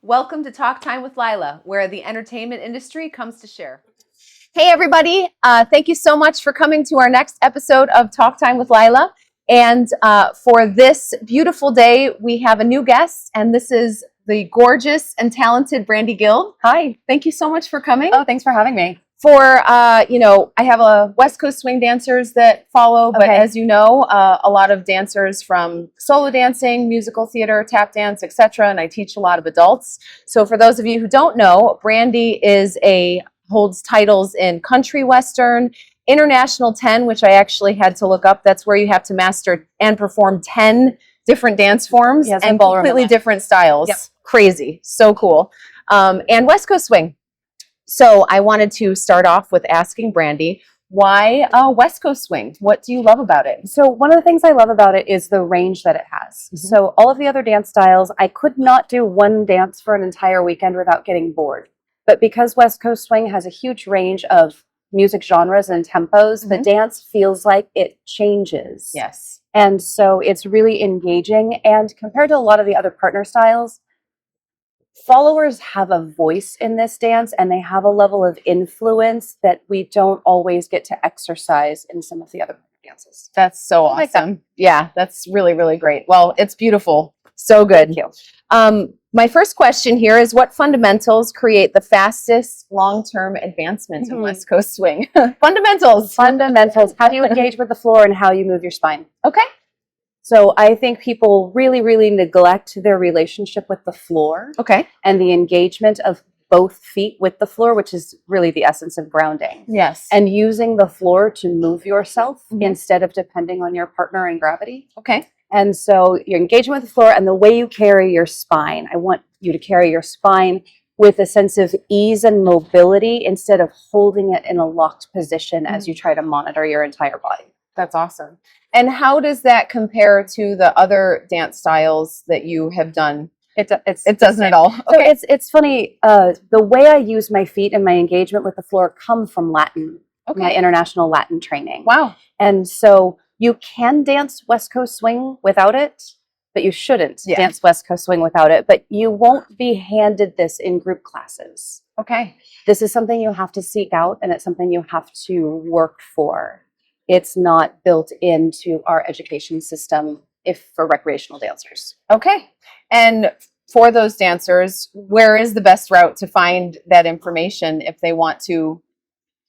Welcome to Talk Time with Lyla, where the entertainment industry comes to share. Hey, everybody. Thank you so much for coming to our next episode of Talk Time with Lyla. And for this beautiful day, we have a new guest, and this is the gorgeous and talented Brandi Guild. Hi. Thank you so much for coming. Oh, thanks for having me. For, I have a West Coast swing dancers that follow, but as you know, a lot of dancers from solo dancing, musical theater, tap dance, etc. And I teach a lot of adults. So for those of you who don't know, Brandi holds titles in country western, international 10, which I actually had to look up. That's where you have to master and perform 10 different dance forms and completely different styles. Yep. Crazy. So cool. And West Coast swing. So I wanted to start off with asking Brandi, why West Coast swing? What do you love about it? So one of the things I love about it is the range that it has. Mm-hmm. So all of the other dance styles, I could not do one dance for an entire weekend without getting bored. But because West Coast swing has a huge range of music genres and tempos, the dance feels like it changes. Yes. And so it's really engaging. And compared to a lot of the other partner styles, followers have a voice in this dance, and they have a level of influence that we don't always get to exercise in some of the other dances. That's so awesome. Like that. Yeah, that's really, really great. Well, it's beautiful. So good. Thank you. My first question here is, what fundamentals create the fastest long-term advancement in West Coast swing? Fundamentals. Fundamentals. How do you engage with the floor and how you move your spine? Okay. So I think people really, really neglect their relationship with the floor. Okay. And the engagement of both feet with the floor, which is really the essence of grounding. Yes. And using the floor to move yourself instead of depending on your partner and gravity. Okay. And so your engagement with the floor and the way you carry your spine. I want you to carry your spine with a sense of ease and mobility instead of holding it in a locked position as you try to monitor your entire body. That's awesome. And how does that compare to the other dance styles that you have done? It doesn't at all. Okay. So it's funny. The way I use my feet and my engagement with the floor come from Latin, my international Latin training. Wow. And so you can dance West Coast swing without it, but you shouldn't dance West Coast swing without it. But you won't be handed this in group classes. Okay. This is something you have to seek out, and it's something you have to work for. It's not built into our education system for recreational dancers. Okay. And for those dancers, where is the best route to find that information if they want to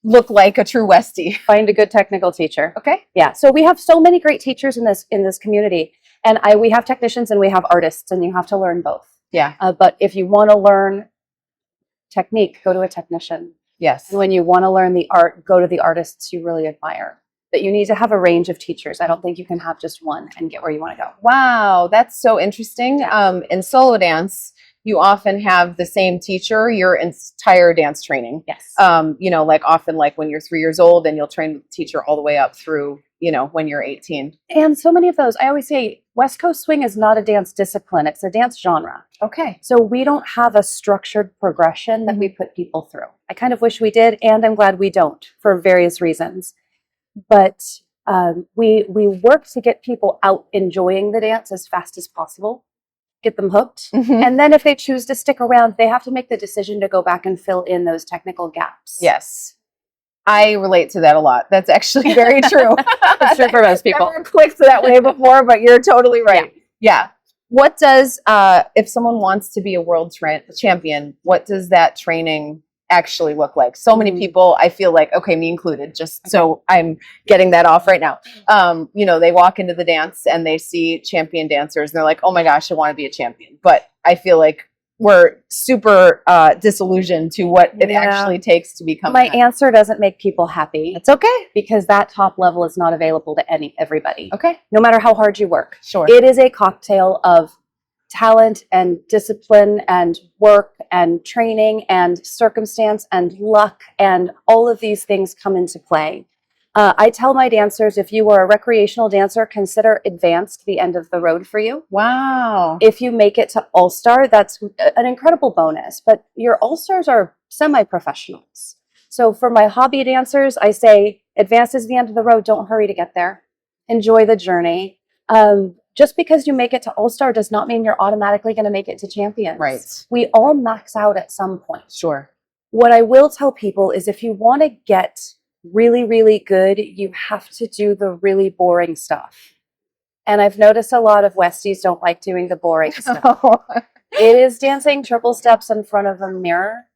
look like a true Westie? Find a good technical teacher. Okay. Yeah. So we have so many great teachers in this community, and we have technicians and we have artists, and you have to learn both. Yeah. But if you want to learn technique, go to a technician. Yes. And when you want to learn the art, go to the artists you really admire. That you need to have a range of teachers. I don't think you can have just one and get where you want to go. Wow, that's so interesting. In solo dance, you often have the same teacher your entire dance training. Yes. Often when you're 3 years old, and you'll train with the teacher all the way up through, when you're 18. And so many of those, I always say, West Coast swing is not a dance discipline. It's a dance genre. Okay. So we don't have a structured progression that we put people through. I kind of wish we did, and I'm glad we don't for various reasons. But we work to get people out enjoying the dance as fast as possible, get them hooked. And then if they choose to stick around, they have to make the decision to go back and fill in those technical gaps. Yes. I relate to that a lot. That's actually very true. It's true for most people. Never clicked that way before, but you're totally right. Yeah. What does, if someone wants to be a world champion, what does that training actually look like? So many people, I feel like, okay, me included, so I'm getting that off right now. They walk into the dance and they see champion dancers and they're like, oh my gosh, I want to be a champion. But I feel like we're super disillusioned to what it actually takes to become My answer doesn't make people happy. It's okay. Because that top level is not available to everybody. Okay. No matter how hard you work. Sure. It is a cocktail of talent and discipline and work and training and circumstance and luck, and all of these things come into play. I tell my dancers, if you are a recreational dancer, consider advanced the end of the road for you. Wow. If you make it to All-Star, that's an incredible bonus, but your All-Stars are semi-professionals. So for my hobby dancers, I say advanced is the end of the road. Don't hurry to get there. Enjoy the journey. just because you make it to All-Star does not mean you're automatically going to make it to champions. Right. We all max out at some point. Sure. What I will tell people is if you want to get really, really good, you have to do the really boring stuff. And I've noticed a lot of Westies don't like doing the boring stuff. It is dancing triple steps in front of a mirror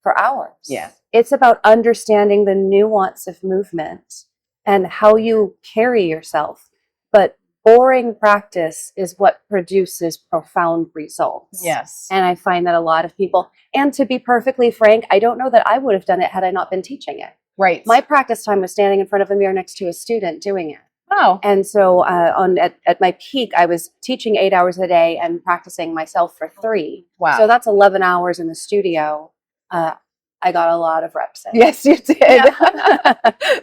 for hours. Yeah. It's about understanding the nuance of movement and how you carry yourself. But boring practice is what produces profound results. Yes. And I find that a lot of people, and to be perfectly frank, I don't know that I would have done it had I not been teaching it. Right. My practice time was standing in front of a mirror next to a student doing it. Oh. And so at my peak, I was teaching 8 hours a day and practicing myself for 3. Wow. So that's 11 hours in the studio. I got a lot of reps in. Yes, you did. Yeah.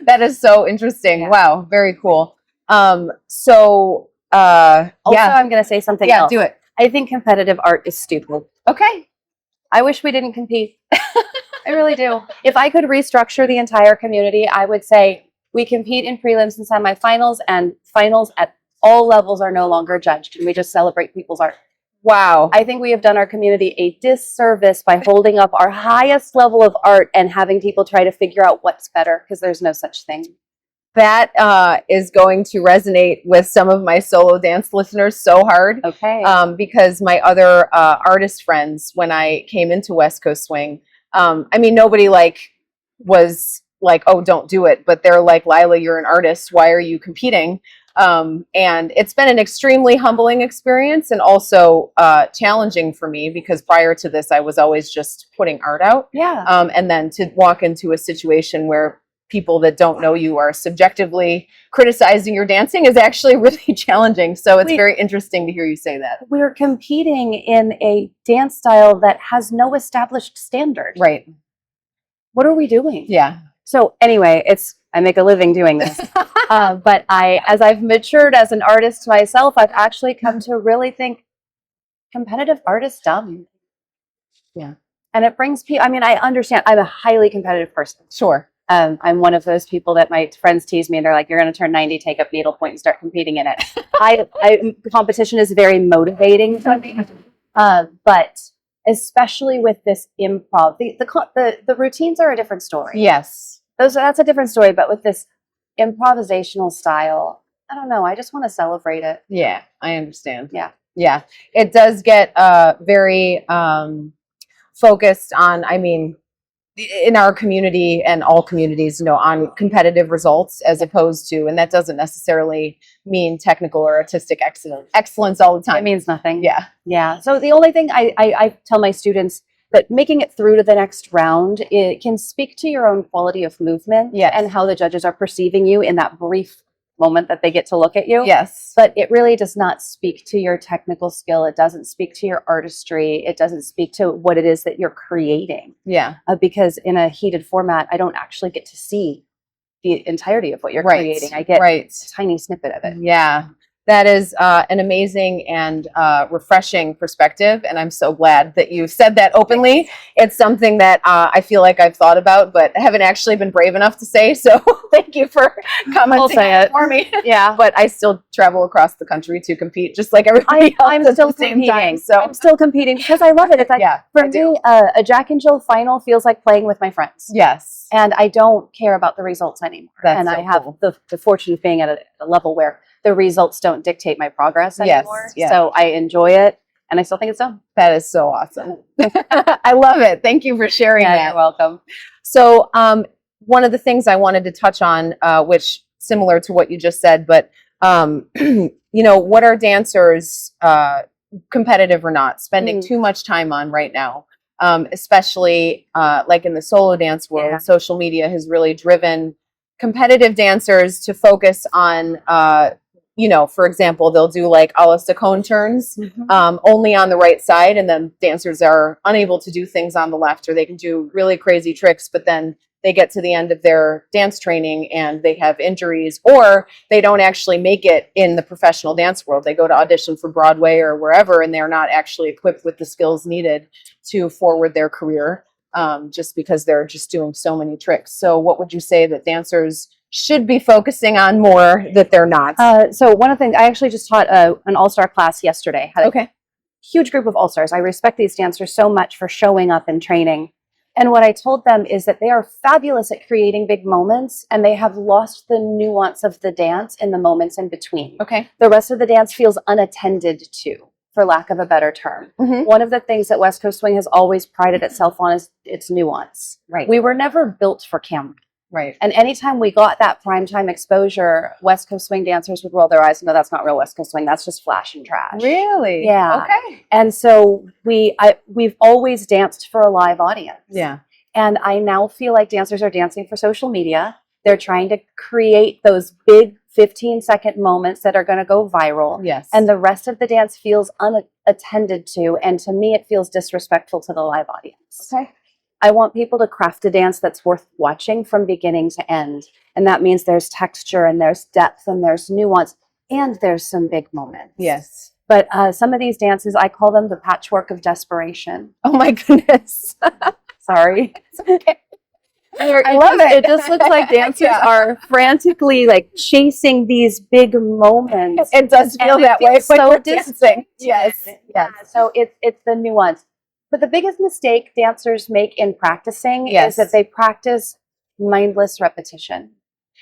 That is so interesting. Yeah. Wow. Very cool. Also, I'm going to say something else. Do it. I think competitive art is stupid. Okay. I wish we didn't compete. I really do. If I could restructure the entire community, I would say we compete in prelims and semifinals, and finals at all levels are no longer judged, and we just celebrate people's art. Wow. I think we have done our community a disservice by holding up our highest level of art and having people try to figure out what's better, because there's no such thing. That is going to resonate with some of my solo dance listeners so hard. Okay. Because my other artist friends, when I came into West Coast Swing, I mean, nobody was like, oh, don't do it. But they're like, Lyla, you're an artist. Why are you competing? And it's been an extremely humbling experience and also challenging for me, because prior to this, I was always just putting art out. Yeah. And then to walk into a situation where people that don't know you are subjectively criticizing your dancing is actually really challenging. So it's very interesting to hear you say that. We're competing in a dance style that has no established standard. Right. What are we doing? Yeah. So anyway, I make a living doing this. But as I've matured as an artist myself, I've actually come to really think competitive art is dumb. Yeah. And it brings people, I mean, I understand I'm a highly competitive person. Sure. I'm one of those people that my friends tease me and they're like, you're going to turn 90, take up needlepoint and start competing in it. Competition is very motivating for me. But especially with this improv, the routines are a different story. Yes. That's a different story. But with this improvisational style, I don't know. I just want to celebrate it. Yeah, I understand. Yeah. Yeah. It does get very focused on, I mean, in our community and all communities, on competitive results as opposed to, and that doesn't necessarily mean technical or artistic excellence all the time. It means nothing. Yeah. Yeah. So the only thing I tell my students that making it through to the next round, it can speak to your own quality of movement. Yes. And how the judges are perceiving you in that brief moment that they get to look at you. Yes. But it really does not speak to your technical skill. It doesn't speak to your artistry. It doesn't speak to what it is that you're creating. Yeah. Because in a heated format, I don't actually get to see the entirety of what you're creating. I get a tiny snippet of it. Yeah. That is an amazing and refreshing perspective, and I'm so glad that you said that openly. It's something that I feel like I've thought about, but haven't actually been brave enough to say, so thank you for commenting for me. Yeah. But I still travel across the country to compete, just like everybody else. I'm still competing. So I'm still competing because I love it. It's like, for me, a Jack and Jill final feels like playing with my friends. Yes. And I don't care about the results anymore. That's I have the fortune of being at a level where the results don't dictate my progress anymore. Yes. So I enjoy it, and I still think it's dumb. That is so awesome. I love it. Thank you for sharing that. You're welcome. So one of the things I wanted to touch on, which similar to what you just said, but what are dancers, competitive or not, spending too much time on right now? Especially like in the solo dance world, social media has really driven competitive dancers to focus on, for example, they'll do like a la Stacone turns only on the right side, and then dancers are unable to do things on the left, or they can do really crazy tricks, but then they get to the end of their dance training and they have injuries, or they don't actually make it in the professional dance world. They go to audition for Broadway or wherever, and they're not actually equipped with the skills needed to forward their career. just because they're just doing so many tricks. So what would you say that dancers should be focusing on more that they're not? So one of the things, I actually just taught an all-star class yesterday. Had a huge group of all-stars. I respect these dancers so much for showing up and training. And what I told them is that they are fabulous at creating big moments, and they have lost the nuance of the dance in the moments in between. Okay. The rest of the dance feels unattended to, for lack of a better term. One of the things that West Coast Swing has always prided itself on is its nuance. Right. We were never built for camera. Right. And anytime we got that primetime exposure, West Coast Swing dancers would roll their eyes and go, that's not real West Coast Swing. That's just flash and trash. Really? Yeah. Okay. And so we've always danced for a live audience. Yeah. And I now feel like dancers are dancing for social media. They're trying to create those big 15-second moments that are going to go viral. Yes. And the rest of the dance feels unattended to. And to me, it feels disrespectful to the live audience. Okay. I want people to craft a dance that's worth watching from beginning to end. And that means there's texture and there's depth and there's nuance and there's some big moments. Yes. But some of these dances, I call them the patchwork of desperation. Oh my goodness. Sorry. It's okay. I love it. It just looks like dancers are frantically like chasing these big moments. It does feel that way. So dancing. Yes. Yeah. So it's the nuance. But the biggest mistake dancers make in practicing is that they practice mindless repetition.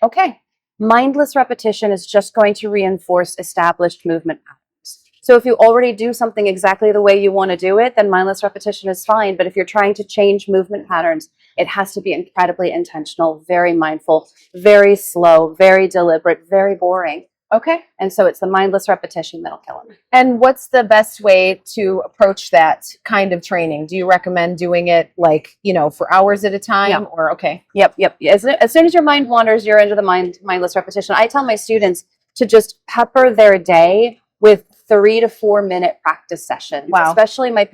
Okay. Mindless repetition is just going to reinforce established movement patterns. So if you already do something exactly the way you want to do it, then mindless repetition is fine. But if you're trying to change movement patterns, it has to be incredibly intentional, very mindful, very slow, very deliberate, very boring. Okay. And so it's the mindless repetition that'll kill them. And what's the best way to approach that kind of training? Do you recommend doing it like, for hours at a time or okay? Yep. As soon as your mind wanders, you're into the mindless repetition. I tell my students to just pepper their day with 3 to 4 minute practice sessions. Wow. Especially my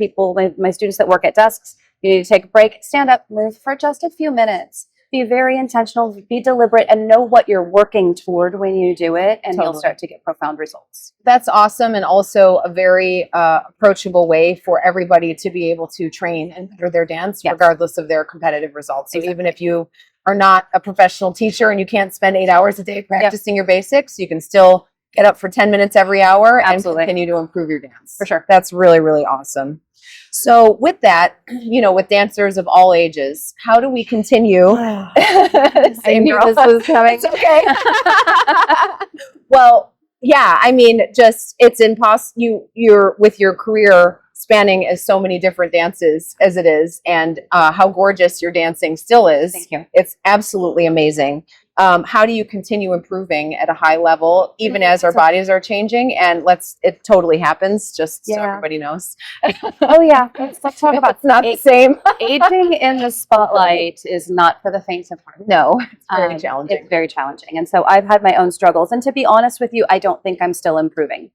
students that work at desks. You need to take a break, stand up, move for just a few minutes. Be very intentional, be deliberate, and know what you're working toward when you do it, and you'll start to get profound results. That's awesome, and also a very approachable way for everybody to be able to train and better their dance, regardless of their competitive results. So even if you are not a professional teacher and you can't spend 8 hours a day practicing your basics, you can still get up for 10 minutes every hour and continue to improve your dance. For sure. That's really, really awesome. So with that, with dancers of all ages, how do we continue? I knew this was coming. It's okay. Well, yeah, I mean, it's impossible. You're with your career spanning as so many different dances as it is, and how gorgeous your dancing still is. Thank you. It's absolutely amazing. How do you continue improving at a high level, even as our bodies are changing? And it totally happens, just so everybody knows. Oh yeah, let's talk about it's not the same. Aging in the spotlight is not for the faint of heart. No, it's very challenging. It's very challenging. And so I've had my own struggles. And to be honest with you, I don't think I'm still improving.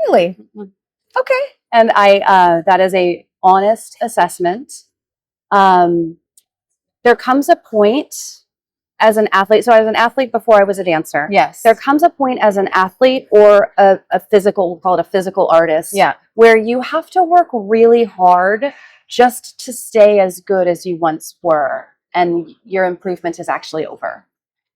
Really? Okay. And that is a honest assessment. There comes a point as an athlete. So I was an athlete before I was a dancer. Yes. There comes a point as an athlete or a physical, we'll call it a physical artist. Yeah. Where you have to work really hard just to stay as good as you once were. And your improvement is actually over.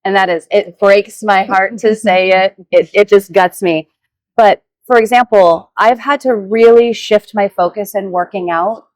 And it breaks my heart to say it. It just guts me. But for example, I've had to really shift my focus in working out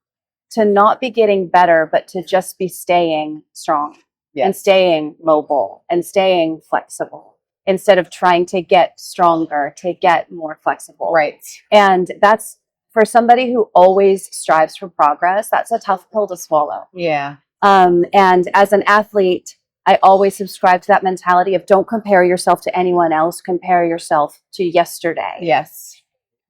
to not be getting better, but to just be staying strong and staying mobile and staying flexible instead of trying to get stronger, to get more flexible. Right. And that's, for somebody who always strives for progress, that's a tough pill to swallow. Yeah. And as an athlete, I always subscribe to that mentality of don't compare yourself to anyone else, compare yourself to yesterday. Yes.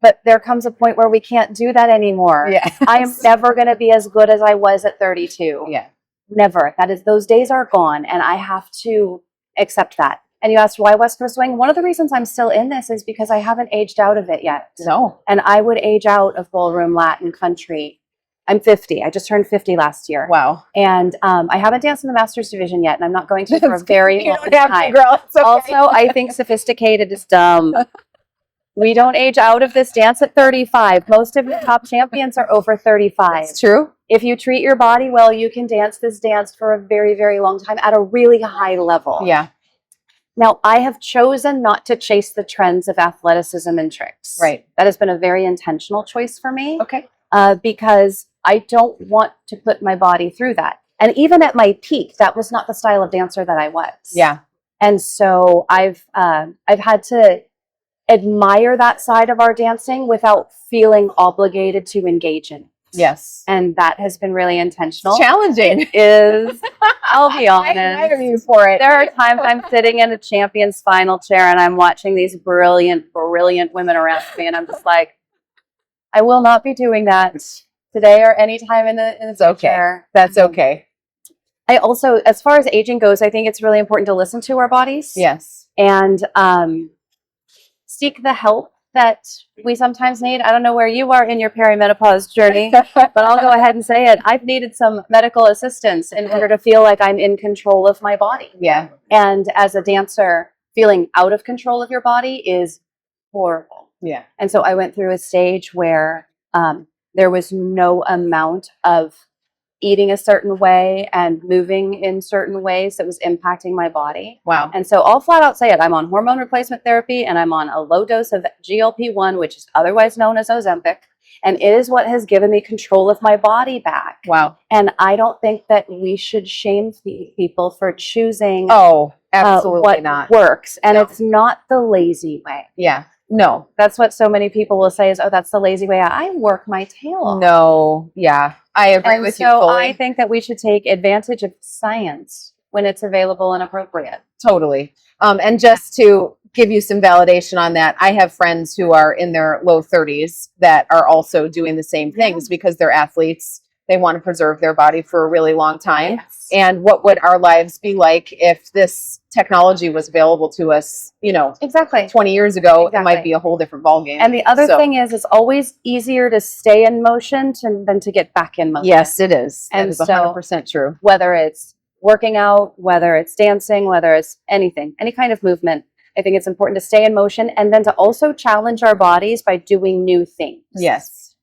But there comes a point where we can't do that anymore. Yeah. I am never going to be as good as I was at 32. Yeah. Never. Those days are gone, and I have to accept that. And you asked why West Coast Swing? One of the reasons I'm still in this is because I haven't aged out of it yet. No. And I would age out of ballroom, Latin, country. I'm 50. I just turned 50 last year. Wow. And I haven't danced in the Masters division yet, and I'm not going to for a very long time. Girl, it's okay. Also, I think sophisticated is dumb. We don't age out of this dance at 35. Most of the top champions are over 35. It's true. if you treat your body well, you can dance this dance for a very, very long time at a really high level. Yeah. Now, I have chosen not to chase the trends of athleticism and tricks. Right. That has been a very intentional choice for me. Okay. Because I don't want to put my body through that. And even at my peak, that was not the style of dancer that I was. Yeah. And so I've had to admire that side of our dancing without feeling obligated to engage in it. Yes. And that has been really intentional. It's challenging. It is. I'll be honest. I admire you for it. There are times I'm sitting in a champion's final chair and I'm watching these brilliant, brilliant women around me, and I'm just like, I will not be doing that today or any time in the It's okay. future. That's okay. I also, as far as aging goes, I think it's really important to listen to our bodies. Yes. And seek the help that we sometimes need. I don't know where you are in your perimenopause journey, but I'll go ahead and say it. I've needed some medical assistance in order to feel like I'm in control of my body. Yeah. And as a dancer, feeling out of control of your body is horrible. Yeah. And so I went through a stage where there was no amount of eating a certain way and moving in certain ways that was impacting my body. Wow. And so I'll flat out say it. I'm on hormone replacement therapy and I'm on a low dose of GLP-1, which is otherwise known as Ozempic. And it is what has given me control of my body back. Wow. And I don't think that we should shame people for choosing absolutely what not. works. And No. it's not the lazy way. Yeah. No. That's what so many people will say is, oh, that's the lazy way. I work my tail off. No. Yeah. I agree with you fully. I think that we should take advantage of science when it's available and appropriate. Totally. And just to give you some validation on that, I have friends who are in their low 30s that are also doing the same things because they're athletes. They want to preserve their body for a really long time. Yes. And what would our lives be like if this technology was available to us, Exactly. 20 years ago? Exactly. It might be a whole different ballgame. And the other thing is, it's always easier to stay in motion than to get back in motion. Yes, it is. And that is 100% true. Whether it's working out, whether it's dancing, whether it's anything, any kind of movement, I think it's important to stay in motion and then to also challenge our bodies by doing new things. Yes.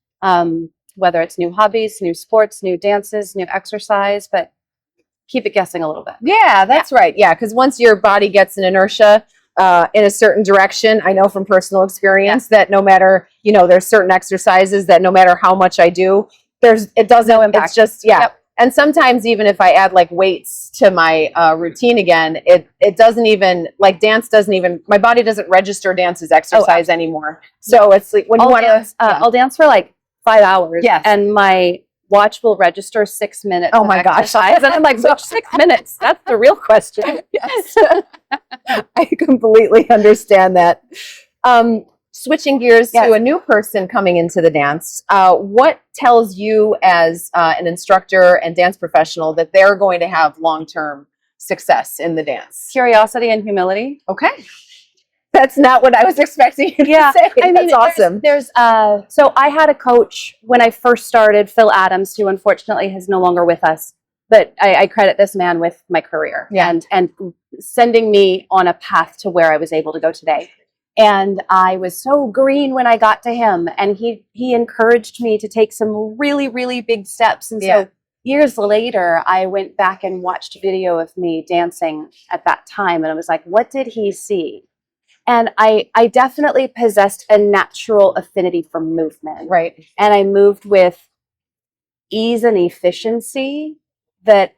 Whether it's new hobbies, new sports, new dances, new exercise, but keep it guessing a little bit. Yeah, that's right. Yeah, because once your body gets an inertia in a certain direction, I know from personal experience that no matter, there's certain exercises that no matter how much I do, it does no impact. It's just, Yep. And sometimes even if I add like weights to my routine again, it doesn't even, like dance doesn't even, my body doesn't register dance as exercise anymore. So it's like when you want to, I'll dance for like 5 hours. Yes. And my watch will register 6 minutes. Oh my gosh. And I'm like, which 6 minutes? That's the real question. Yes. I completely understand that. Switching gears to a new person coming into the dance, what tells you as an instructor and dance professional that they're going to have long-term success in the dance? Curiosity and humility. Okay. That's not what I was expecting you to say. I mean, that's awesome. So I had a coach when I first started, Phil Adams, who unfortunately is no longer with us, but I credit this man with my career and sending me on a path to where I was able to go today. And I was so green when I got to him, and he encouraged me to take some really, really big steps. And so years later, I went back and watched video of me dancing at that time, and I was like, what did he see? And I definitely possessed a natural affinity for movement. Right. And I moved with ease and efficiency that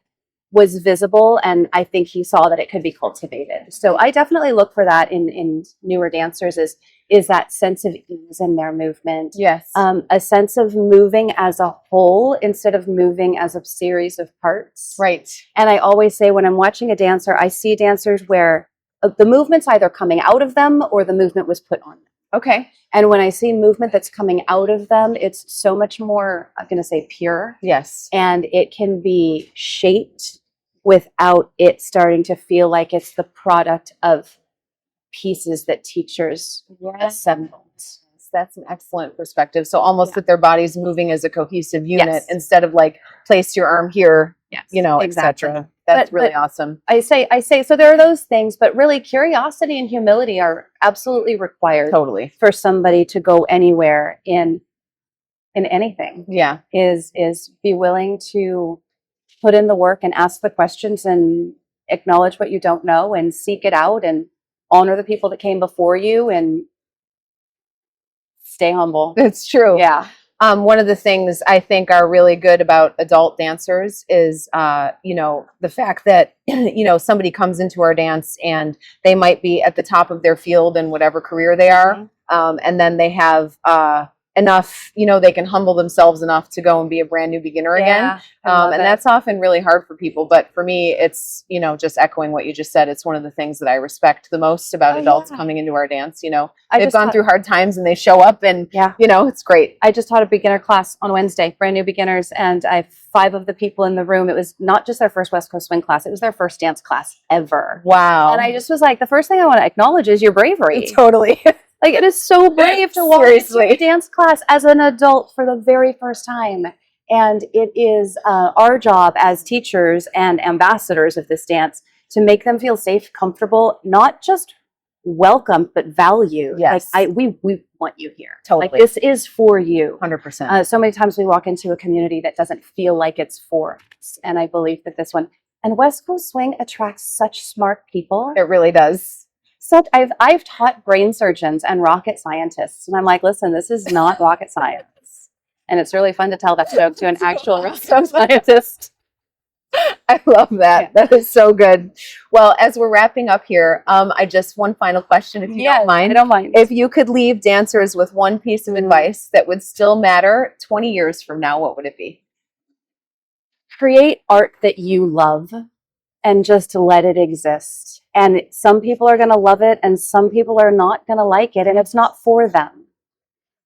was visible, and I think he saw that it could be cultivated. So I definitely look for that in newer dancers is that sense of ease in their movement. Yes. A sense of moving as a whole instead of moving as a series of parts. Right. And I always say when I'm watching a dancer, I see dancers where the movement's either coming out of them or the movement was put on them. Okay. And when I see movement that's coming out of them, it's so much more, I'm going to say, pure. Yes. And it can be shaped without it starting to feel like it's the product of pieces that teachers assembled. That's an excellent perspective. So almost that their body's moving as a cohesive unit instead of like place your arm here, etc. That's really awesome. I say, so there are those things, but really curiosity and humility are absolutely required Totally. for somebody to go anywhere in in anything Yeah. is be willing to put in the work and ask the questions and acknowledge what you don't know and seek it out and honor the people that came before you and stay humble. It's true. Yeah. One of the things I think are really good about adult dancers is, you know, the fact that, you know, somebody comes into our dance and they might be at the top of their field in whatever career they are. And then they have enough, you know, they can humble themselves enough to go and be a brand new beginner again. And that's often really hard for people. But for me, it's, you know, just echoing what you just said. It's one of the things that I respect the most about adults coming into our dance. You know, they've gone through hard times and they show up and, you know, it's great. I just taught a beginner class on Wednesday, brand new beginners. And I have 5 of the people in the room. It was not just their first West Coast Swing class. It was their first dance class ever. Wow. And I just was like, the first thing I want to acknowledge is your bravery. Totally. Like, it is so brave to walk into a dance class as an adult for the very first time. And it is our job as teachers and ambassadors of this dance to make them feel safe, comfortable, not just welcomed, but valued. Yes. Like, we want you here. Totally. Like, this is for you. 100%. So many times we walk into a community that doesn't feel like it's for us. And I believe that this one, and West Coast Swing attracts such smart people. It really does. I've taught brain surgeons and rocket scientists, and I'm like, listen, this is not rocket science. And it's really fun to tell that joke to an actual rocket scientist. I love that. Yeah. That is so good. Well, as we're wrapping up here, I just one final question, if you don't mind. I don't mind. If you could leave dancers with one piece of advice that would still matter 20 years from now, what would it be? Create art that you love and just let it exist. And some people are going to love it and some people are not going to like it, and it's not for them.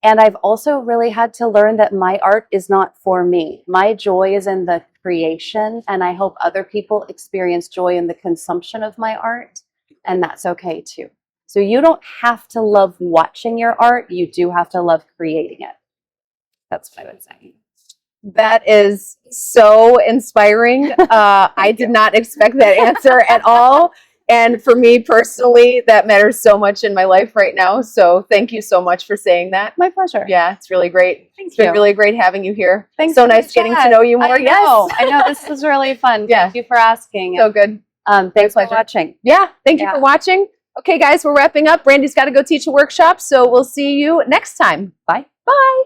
And I've also really had to learn that my art is not for me. My joy is in the creation, and I hope other people experience joy in the consumption of my art, and that's okay too. So you don't have to love watching your art, you do have to love creating it. That's what I would say. That is so inspiring. I did not expect that answer at all. And for me personally, that matters so much in my life right now. So thank you so much for saying that. My pleasure. Yeah, it's really great. It's been really great having you here. Thanks. So nice getting to know you more. I know. This was really fun. Thank you for asking. So good. Thanks for watching. Yeah, thank you for watching. Okay, guys, we're wrapping up. Brandi's got to go teach a workshop. So we'll see you next time. Bye. Bye.